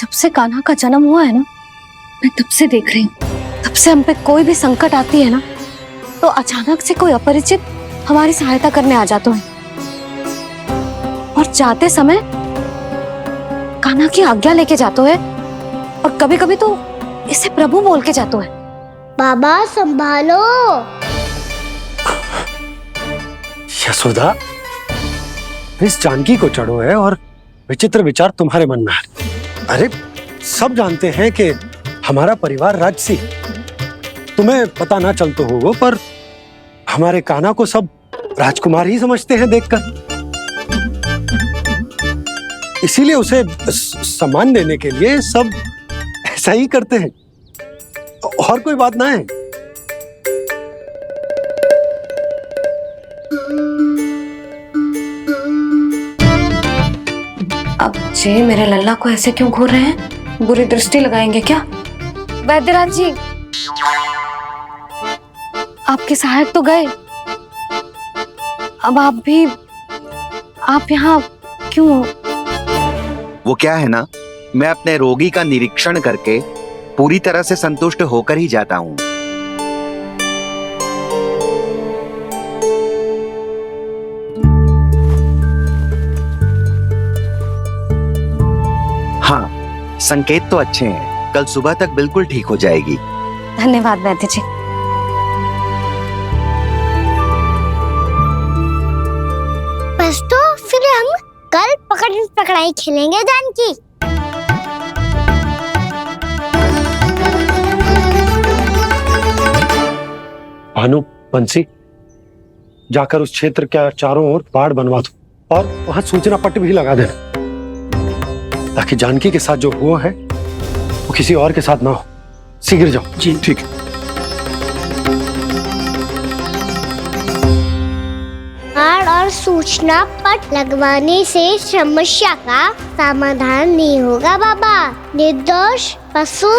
जब से कान्हा का जन्म हुआ है ना, मैं तब से देख रही हूँ, तब से हम पे कोई भी संकट आती है ना, तो अचानक से कोई अपरिचित हमारी सहायता करने आ जाते हैं और जाते समय कान्हा की आज्ञा लेके जाते हैं और कभी कभी तो इसे प्रभु बोल के जाते हैं। बाबा संभालो। यशोदा, इस जानकी को चढ़ो है और विचित्र विचार तुम्हारे मन में है। अरे सब जानते हैं कि हमारा परिवार राजसी, तुम्हें पता ना चलता हो वो, पर हमारे कान्हा को सब राजकुमार ही समझते हैं देखकर, इसीलिए उसे सम्मान देने के लिए सब ऐसा ही करते हैं, और कोई बात ना है। अब जे मेरे लल्ला को ऐसे क्यों घूर रहे हैं? बुरी दृष्टि लगाएंगे क्या? वैद्यराज जी, आपके सहायक तो गए, अब आप यहाँ क्यों? वो क्या है ना, मैं अपने रोगी का निरीक्षण करके पूरी तरह से संतुष्ट होकर ही जाता हूँ। हाँ, संकेत तो अच्छे हैं, कल सुबह तक बिल्कुल ठीक हो जाएगी। धन्यवाद वैद्य जी। बस तो फिर हम कल पकड़न पकड़ाई खेलेंगे जानकी। भानु, बंसी, जाकर उस क्षेत्र के चारों ओर बाड़ बनवा दो और वहां सूचना पट्ट भी लगा देना, ताकि जानकी के साथ जो हुआ है वो किसी और के साथ ना हो। शीघ्र जाओ। जी ठीक है। बाड़ और सूचना पट लगवाने से समस्या का समाधान नहीं होगा बाबा। निर्दोष पशु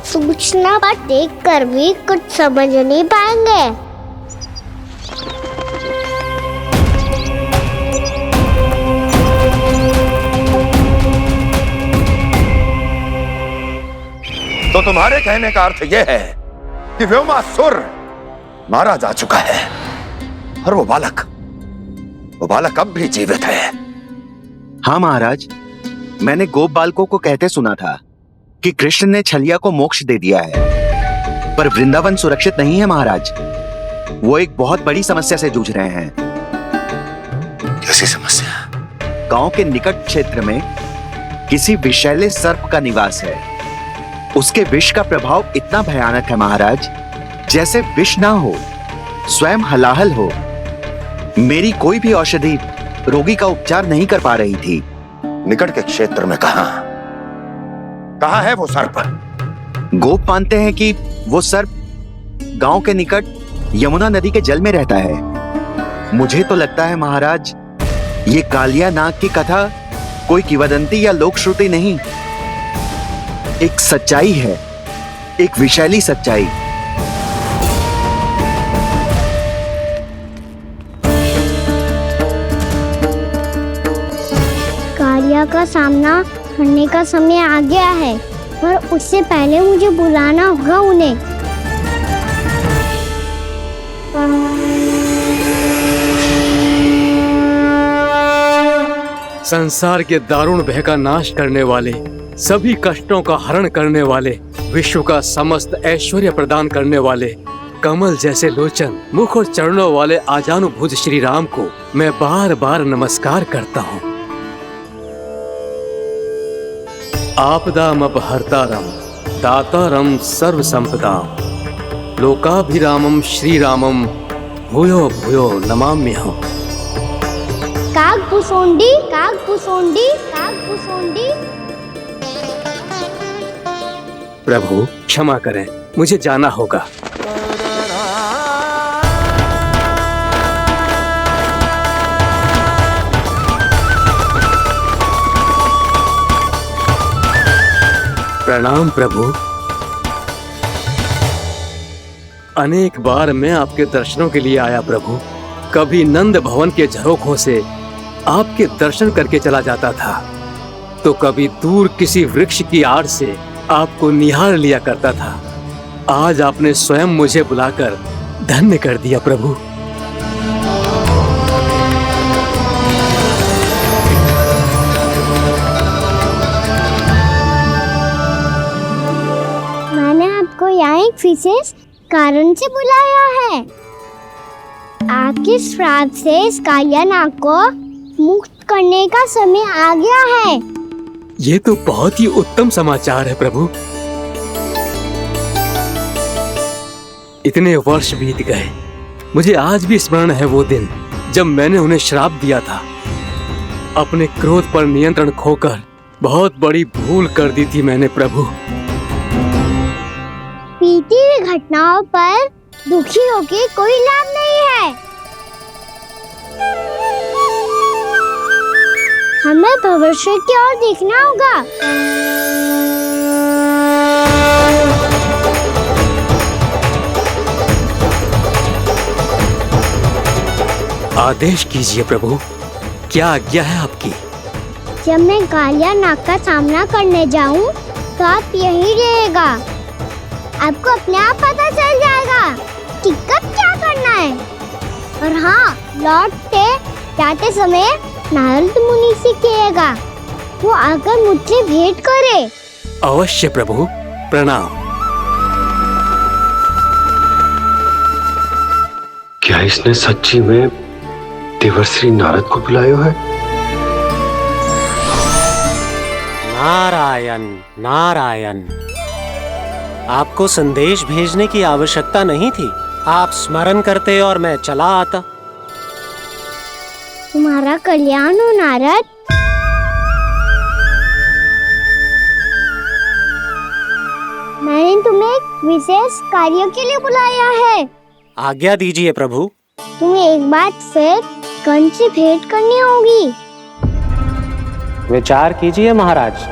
सूचना पट देखकर भी कुछ समझ नहीं पाएंगे। तो तुम्हारे कहने का अर्थ यह है कि व्योमासुर मारा जा चुका है और वो बालक अब भी जीवित है। हाँ महाराज, मैंने गोप बालकों को कहते सुना था कि कृष्ण ने छलिया को मोक्ष दे दिया है, पर वृंदावन सुरक्षित नहीं है महाराज। वो एक बहुत बड़ी समस्या से जूझ रहे हैं। कैसी समस्या? गांव के निकट क्षेत्र में किसी विषैले सर्प का निवास है। उसके विष का प्रभाव इतना भयानक है महाराज, जैसे विष ना हो, स्वयं हलाहल हो। मेरी कोई भी औषधि रोगी का उपचार नहीं कर पा रही थी। निकट के क्षेत्र में कहाँ है वो सर्प? गोप मानते हैं कि वो सर्प गांव के निकट यमुना नदी के जल में रहता है। मुझे तो लगता है महाराज, ये कालिया नाग की कथा कोई किंवदंती या लोक श्रुति नहीं, एक सच्चाई है, एक विषैली सच्चाई। कालिया का सामना करने का समय आ गया है, पर उससे पहले मुझे बुलाना होगा उन्हें। संसार के दारुण भय का नाश करने वाले, सभी कष्टों का हरण करने वाले, विश्व का समस्त ऐश्वर्य प्रदान करने वाले, कमल जैसे लोचन, मुख और चरणों वाले आजानुभूत श्री राम को मैं बार बार नमस्कार करता हूँ। आपदामपहर्तारं दातारं सर्व संपदाम लोकाभिरामं श्री रामं भूयो भूयो नमाम्यहम्। कागभूसोंडी कागभूसोंडी कागभूसोंडी। प्रभु क्षमा करें, मुझे जाना होगा। प्रणाम प्रभु। अनेक बार मैं आपके दर्शनों के लिए आया प्रभु। कभी नंद भवन के झरोखों से आपके दर्शन करके चला जाता था, तो कभी दूर किसी वृक्ष की आड़ से आपको निहार लिया करता था। आज आपने स्वयं मुझे बुलाकर धन्य कर दिया प्रभु। मैंने आपको यहाँ एक विशेष कारण से बुलाया है। आपके श्राप से इस कालिया नाग को मुक्त करने का समय आ गया है। ये तो बहुत ही उत्तम समाचार है प्रभु। इतने वर्ष बीत गए, मुझे आज भी स्मरण है वो दिन जब मैंने उन्हें श्राप दिया था। अपने क्रोध पर नियंत्रण खोकर बहुत बड़ी भूल कर दी थी मैंने प्रभु। बीती हुई घटनाओं पर दुखी होके कोई लाभ नहीं है। हमें भविष्य की ओर देखना होगा। आदेश कीजिए प्रभु, क्या आज्ञा है आपकी? जब मैं कालिया नाग का सामना करने जाऊं, तो आप यहीं रहेगा। आपको अपने आप पता चल जाएगा कि कब क्या करना है। और हाँ, लौटते जाते समय नारद मुनि से कहिएगा, वो आकर मुझसे भेंट करे। अवश्य प्रभु, प्रणाम। क्या इसने सच्ची में देवर्षि नारद को बुलाया है? नारायण नारायण, आपको संदेश भेजने की आवश्यकता नहीं थी। आप स्मरण करते और मैं चला आता। तुम्हारा कल्याण हो नारद। मैंने तुम्हें एक विशेष कार्य के लिए बुलाया है। आज्ञा दीजिए प्रभु। तुम्हें एक बार फिर कंस से भेंट करनी होगी। विचार कीजिए महाराज,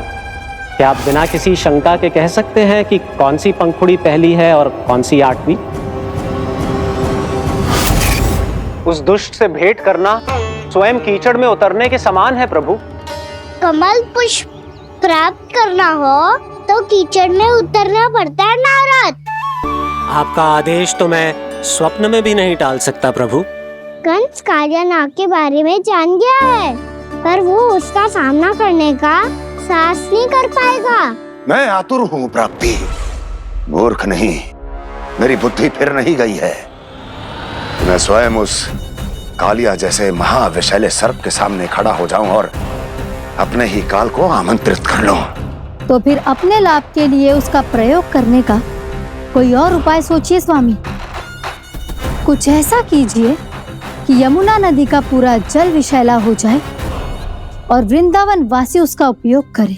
क्या आप बिना किसी शंका के कह सकते हैं कि कौन सी पंखुड़ी पहली है और कौन सी आठवीं? उस दुष्ट से भेंट करना स्वयं कीचड़ में उतरने के समान है प्रभु। कमल पुष्प प्राप्त करना हो तो कीचड़ में उतरना पड़ता है नारद। आपका आदेश तो मैं स्वप्न में भी नहीं टाल सकता प्रभु। कंस कालिया नाग के बारे में जान गया है, पर वो उसका सामना करने का साहस नहीं कर पाएगा। मैं आतुर हूँ प्राप्ति, मूर्ख नहीं। मेरी बुद्धि फिर नहीं गई है। मैं स्वयं उस कालिया जैसे महाविषैले सर्प के सामने खड़ा हो जाऊं और अपने ही काल को आमंत्रित कर लूं। तो फिर अपने लाभ के लिए उसका प्रयोग करने का कोई और उपाय सोचिए स्वामी। कुछ ऐसा कीजिए कि यमुना नदी का पूरा जल विषैला हो जाए और वृंदावन वासी उसका उपयोग करे,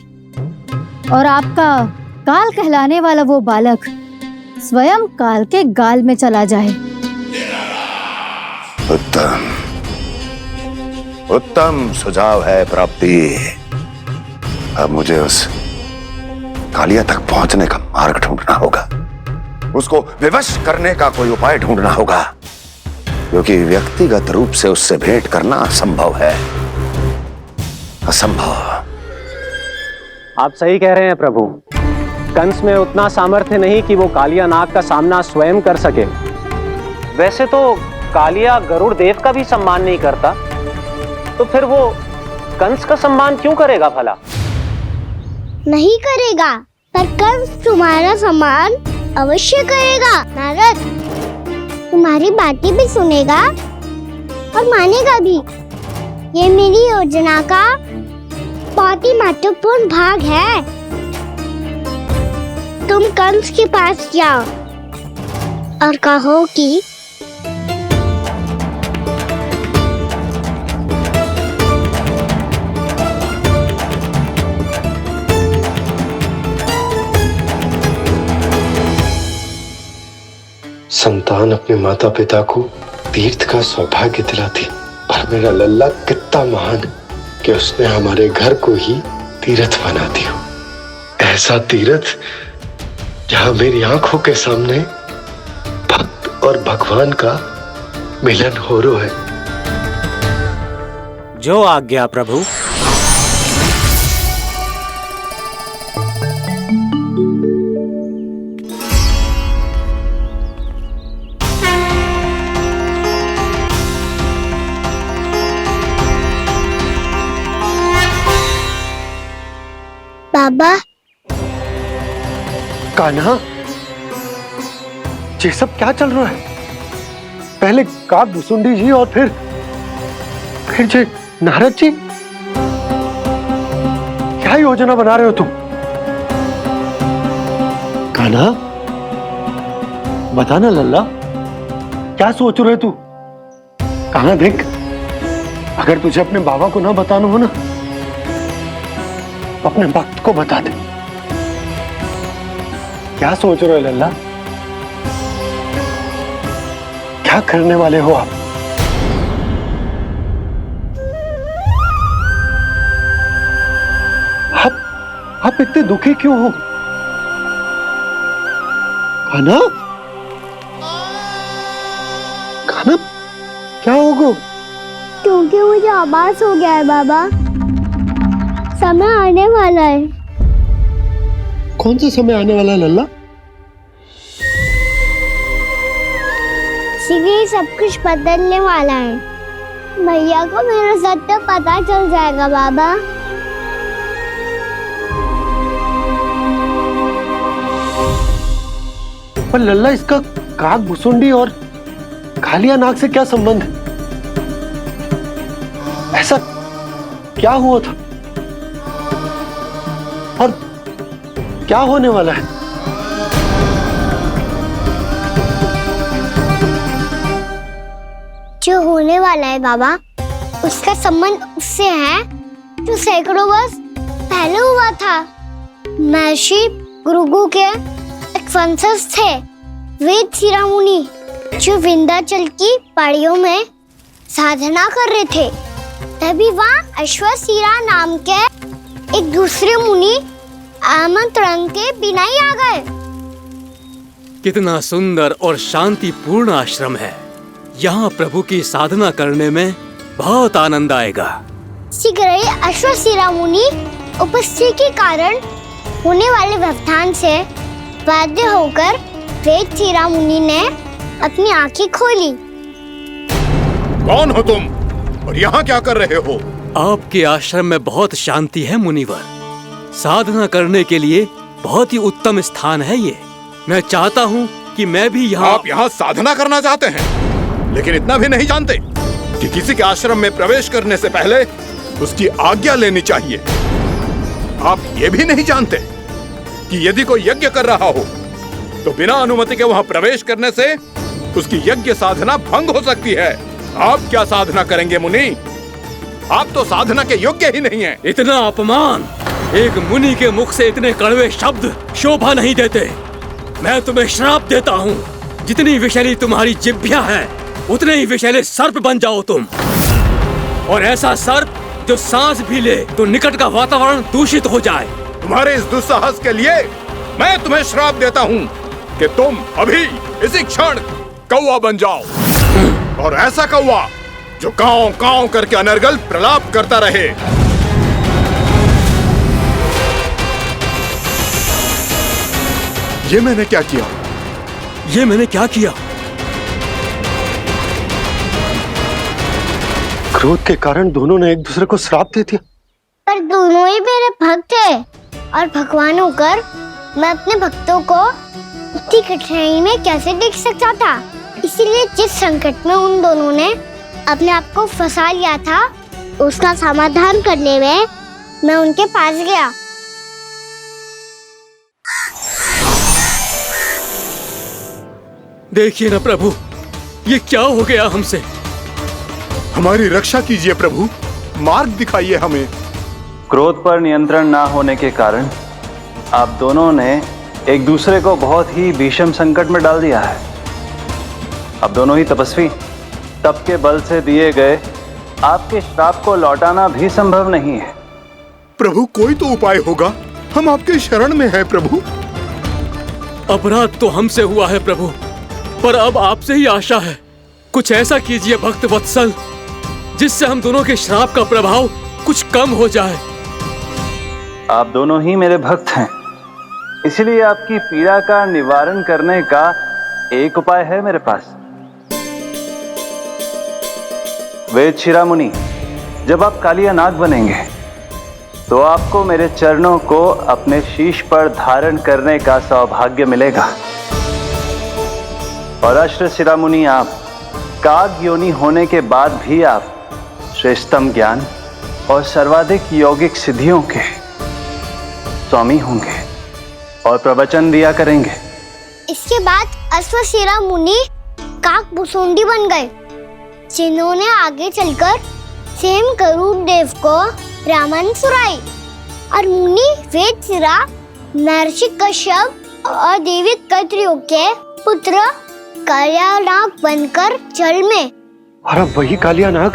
और आपका काल कहलाने वाला वो बालक स्वयं काल के गाल में चला जाए। उत्तम उत्तम सुझाव है प्राप्ति। अब मुझे उस कालिया तक पहुंचने का मार्ग ढूंढना होगा। उसको विवश करने का कोई उपाय ढूंढना होगा, क्योंकि व्यक्तिगत रूप से उससे भेंट करना असंभव है। असंभव। आप सही कह रहे हैं प्रभु। कंस में उतना सामर्थ्य नहीं कि वो कालिया नाग का सामना स्वयं कर सके। वैसे तो कालिया गरुड़ देव का भी सम्मान नहीं करता, तो फिर वो कंस का सम्मान क्यों करेगा भला? नहीं करेगा, पर कंस तुम्हारा सम्मान अवश्य करेगा नारद। तुम्हारी बातें भी सुनेगा और मानेगा भी। ये मेरी योजना का बहुत ही महत्वपूर्ण भाग है। तुम कंस के पास जाओ और कहो कि संतान अपने माता पिता को तीर्थ का सौभाग्य दिलाती, और मेरा लल्ला कितना महान कि उसने हमारे घर को ही तीर्थ बना दिया। ऐसा तीर्थ जहां मेरी आंखों के सामने भक्त और भगवान का मिलन हो रहा है। जो आज्ञा प्रभु। बाबा कान्हा, ये सब क्या चल रहा है? पहले काग भुसुंडी जी और फिर जे नारद जी। क्या योजना बना रहे हो तुम? कान्हा, बता ना लल्ला, क्या सोच रहे तू? कान्हा देख, अगर तुझे अपने बाबा को ना बताना हो ना, तो अपने भक्त को बता दे। क्या सोच रहे हो लल्ला? क्या करने वाले हो आप? आप इतने दुखी क्यों हो? कान्हा, कान्हा, क्या होगा? क्योंकि मुझे आभास हो गया है बाबा, समय आने वाला है। कौन सा समय आने वाला है लल्ला? शीघ्र ही सब कुछ बदलने वाला है। भैया को मेरा सत्य पता चल जाएगा बाबा। पर लल्ला, इसका काग भुसुंडी और कालिया नाग से क्या संबंध है? ऐसा क्या हुआ था और क्या होने वाला है? जो होने वाला है बाबा, उसका संबंध उससे है जो सैकड़ों वर्ष पहले हुआ था। महर्षि भृगु के एक वंशज थे वेद शिरोमणि, जो विंध्याचल की पहाड़ियों में साधना कर रहे थे। तभी वहाँ अश्वशिरा नाम के एक दूसरे मुनि आमंत्रण के बिना ही आ गए। कितना सुंदर और शांतिपूर्ण आश्रम है। यहाँ प्रभु की साधना करने में बहुत आनंद आएगा। शीघ्र ही अश्वशिरा मुनि उपस्थिति के कारण होने वाले व्यवधान से बाध्य होकर वेद शिरोमणि ने अपनी आंखें खोली। कौन हो तुम और यहाँ क्या कर रहे हो? आपके आश्रम में बहुत शांति है मुनिवर। साधना करने के लिए बहुत ही उत्तम स्थान है ये। मैं चाहता हूँ कि मैं भी यहाँ। आप यहाँ साधना करना चाहते हैं, लेकिन इतना भी नहीं जानते कि किसी के आश्रम में प्रवेश करने से पहले उसकी आज्ञा लेनी चाहिए। आप ये भी नहीं जानते कि यदि कोई यज्ञ कर रहा हो तो बिना अनुमति के वहाँ प्रवेश करने से उसकी यज्ञ साधना भंग हो सकती है। आप क्या साधना करेंगे मुनि? आप तो साधना के योग्य ही नहीं हैं। इतना अपमान! एक मुनि के मुख से इतने कड़वे शब्द शोभा नहीं देते। मैं तुम्हें श्राप देता हूँ, जितनी विषैली तुम्हारी जिह्वा है उतने ही विषैले सर्प बन जाओ तुम। और ऐसा सर्प जो सांस भी ले तो निकट का वातावरण दूषित हो जाए। तुम्हारे इस दुस्साहस के लिए मैं तुम्हें श्राप देता हूँ कि तुम अभी इसी क्षण कौवा बन जाओ, और ऐसा कौवा जो कांव कांव करके अनर्गल प्रलाप करता रहे। ये मैंने क्या किया? ये मैंने क्या किया? क्रोध के कारण दोनों ने एक दूसरे को श्राप दे दिया। पर दोनों ही मेरे भक्त हैं, और भगवान होकर मैं अपने भक्तों को इतनी कठिनाई में कैसे देख सकता था। इसीलिए जिस संकट में उन दोनों ने अपने आप को फंसा लिया था, उसका समाधान करने में मैं उनके पास गया। देखिए ना प्रभु, ये क्या हो गया हमसे? हमारी रक्षा कीजिए प्रभु, मार्ग दिखाइए हमें। क्रोध पर नियंत्रण ना होने के कारण आप दोनों ने एक दूसरे को बहुत ही भीषण संकट में डाल दिया है। अब दोनों ही तपस्वी, तप के बल से दिए गए आपके श्राप को लौटाना भी संभव नहीं है। प्रभु कोई तो उपाय होगा, हम आपके शरण में हैं प्रभु। अपराध तो हमसे हुआ है प्रभु, पर अब आपसे ही आशा है। कुछ ऐसा कीजिए भक्त वत्सल, जिससे हम दोनों के श्राप का प्रभाव कुछ कम हो जाए। आप दोनों ही मेरे भक्त हैं, इसलिए आपकी पीड़ा का निवारण करने का एक उपाय है मेरे पास। वेद शिरोमणि, जब आप कालिया नाग बनेंगे तो आपको मेरे चरणों को अपने शीश पर धारण करने का सौभाग्य मिलेगा। और अश्र शिरोमुनि, आप काग योनि होने के बाद भी आप श्रेष्ठतम ज्ञान और सर्वाधिक यौगिक सिद्धियों के स्वामी होंगे और प्रवचन दिया करेंगे। इसके बाद अश्वशिरा मुनि काक भुसुंडी बन गए, जिन्होंने आगे चलकर स्वयं गरुड़ देव को रामायण सुनाई। और मुनि वेदशिरा, महर्षि कश्यप और देवी कत्रियों के पुत्र कालियानाग बनकर जल में, और अब वही कालियानाग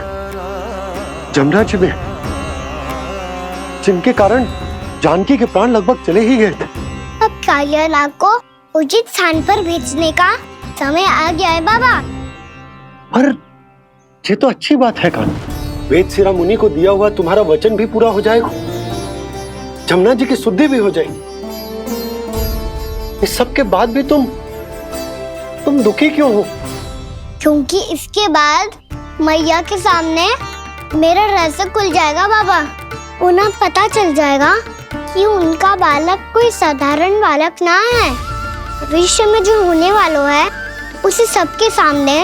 जमराज्य में, जिनके कारण जानकी के प्राण लगभग चले ही गए थे। अब कालियानाग को उचित स्थान पर भेजने का समय आ गया है बाबा। पर ये तो अच्छी बात है कान्हा, वेदशिरा मुनि को दिया हुआ तुम्हारा वचन भी पूरा हो जाएगा, जमुना जी की शुद्धि भी हो जाएगी। इस सब के बाद भी तुम दुखी क्यों हो? क्योंकि इसके बाद मैया के सामने मेरा रहस्य खुल जाएगा बाबा। उन्हें पता चल जाएगा कि उनका बालक कोई साधारण बालक ना है। भविष्य में जो होने वाला है उसे सबके सामने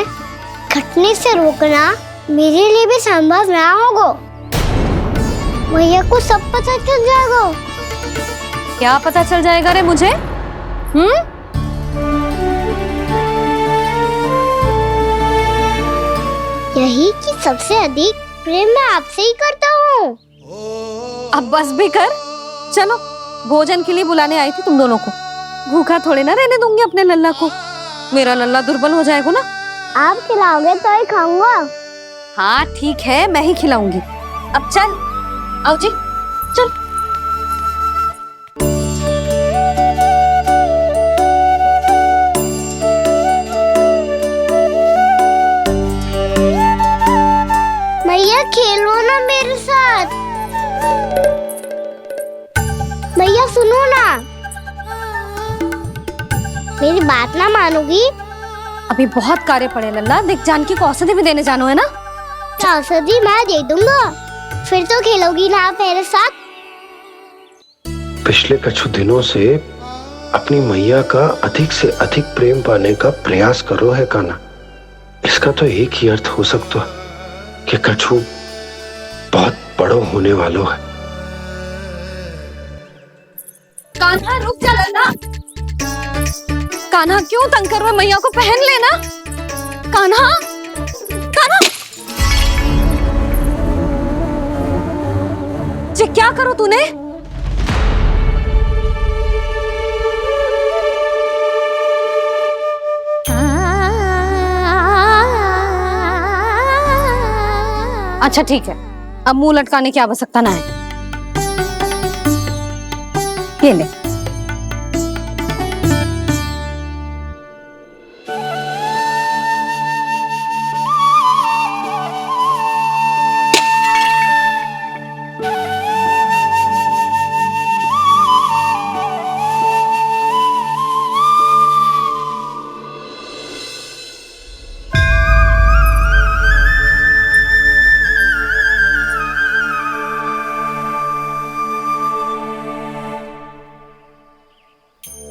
घटने से रोकना मेरे लिए भी संभव ना होगा। मैया को सब पता चल जाएगा। क्या पता चल जाएगा रे मुझे? यही कि सबसे अधिक प्रेम मैं आपसे ही करता हूँ। अब बस भी कर, चलो भोजन के लिए बुलाने आई थी तुम दोनों को। भूखा थोड़े ना रहने दूंगी अपने लल्ला को, मेरा लल्ला दुर्बल हो जाएगा ना। आप खिलाओगे तो ही खाऊंगा। हाँ ठीक है, मैं ही खिलाऊंगी। अब चल, आओ जी चल। मैया खेलो ना मेरे साथ। मैया सुनो ना, मेरी बात ना मानोगी? अभी बहुत कार्य पड़े लल्ला, देख जानकी को औषधि भी देने जानो है ना। औषधि मैं दे दूंगा, फिर तो खेलोगी ना आप मेरे साथ। पिछले कुछ दिनों से अपनी मैया का अधिक से अधिक प्रेम पाने का प्रयास करो है कान्हा। इसका तो एक ही अर्थ हो सकता कि कछु बहुत बड़ो होने वालों है। कान्हा रुक जा लल्ला। कान्हा क्यों तंग कर रहा है? मैया को पहन लेना। कान्हा, कान्हा, ये क्या करो तूने? अच्छा ठीक है, अब मुंह लटकाने की आवश्यकता ना है। ये ले।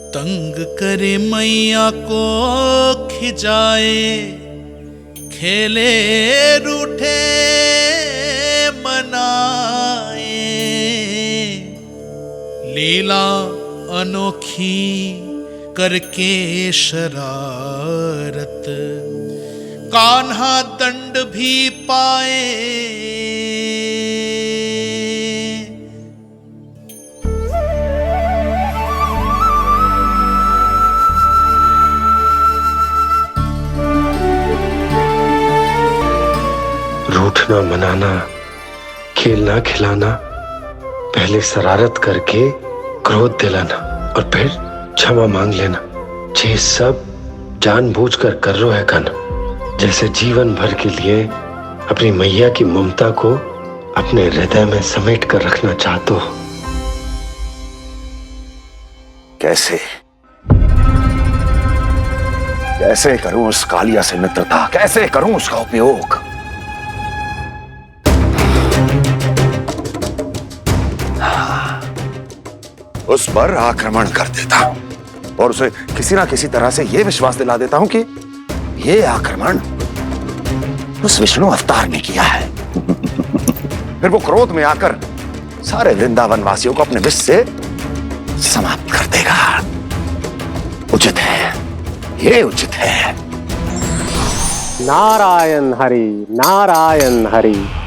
तंग करे मैया को खिजाए, खेले रूठे मनाए, लीला अनोखी करके शरारत, कान्हा दंड भी पाए। रूठना मनाना, खेलना खिलाना, पहले शरारत करके क्रोध दिलाना और फिर क्षमा मांग लेना, ये सब जानबूझकर कर रो है कान्हा। जैसे जीवन भर के लिए अपनी मैया की ममता को अपने हृदय में समेट कर रखना चाहते हो। कैसे कैसे करूं उस कालिया से मित्रता, कैसे करूं उसका उपयोग? उस पर आक्रमण कर देता हूं और उसे किसी ना किसी तरह से यह विश्वास दिला देता हूं कि यह आक्रमण उस विष्णु अवतार ने किया है। फिर वो क्रोध में आकर सारे वृंदावन वासियों को अपने विष से समाप्त कर देगा। उचित है, ये उचित है। नारायण हरि, नारायण हरि।